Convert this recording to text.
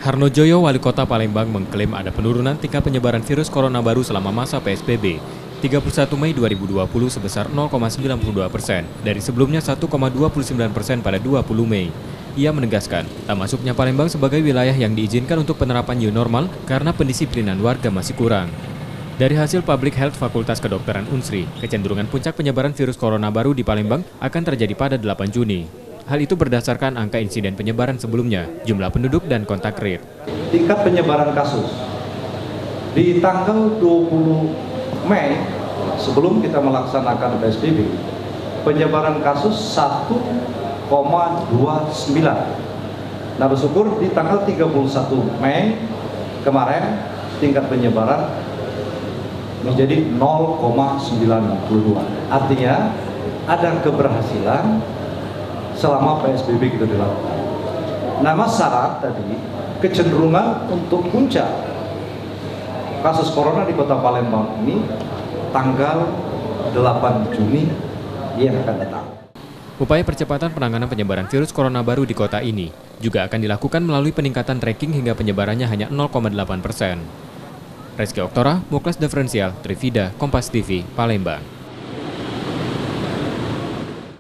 Harnojoyo, Wali Kota Palembang, mengklaim ada penurunan tingkat penyebaran virus corona baru selama masa PSBB. 31 Mei 2020 sebesar 0,92% dari sebelumnya 1,29% pada 20 Mei. Ia menegaskan, tak masuknya Palembang sebagai wilayah yang diizinkan untuk penerapan new normal karena pendisiplinan warga masih kurang. Dari hasil Public Health Fakultas Kedokteran Unsri, kecenderungan puncak penyebaran virus corona baru di Palembang akan terjadi pada 8 Juni. Hal itu berdasarkan angka insiden penyebaran sebelumnya, jumlah penduduk dan kontak rate. Tingkat penyebaran kasus di tanggal 20 Mei sebelum kita melaksanakan PSBB, penyebaran kasus 1,29. Nah, bersyukur di tanggal 31 Mei kemarin tingkat penyebaran menjadi 0,92. Artinya ada keberhasilan selama PSBB kita dilakukan. Nama syarat tadi kecenderungan untuk puncak kasus corona di Kota Palembang ini tanggal 8 Juni yang akan datang. Upaya percepatan penanganan penyebaran virus corona baru di kota ini juga akan dilakukan melalui peningkatan tracking hingga penyebarannya hanya 0,8%. Reski Oktora, Muklas Diferensial, Trivida, Kompas TV, Palembang.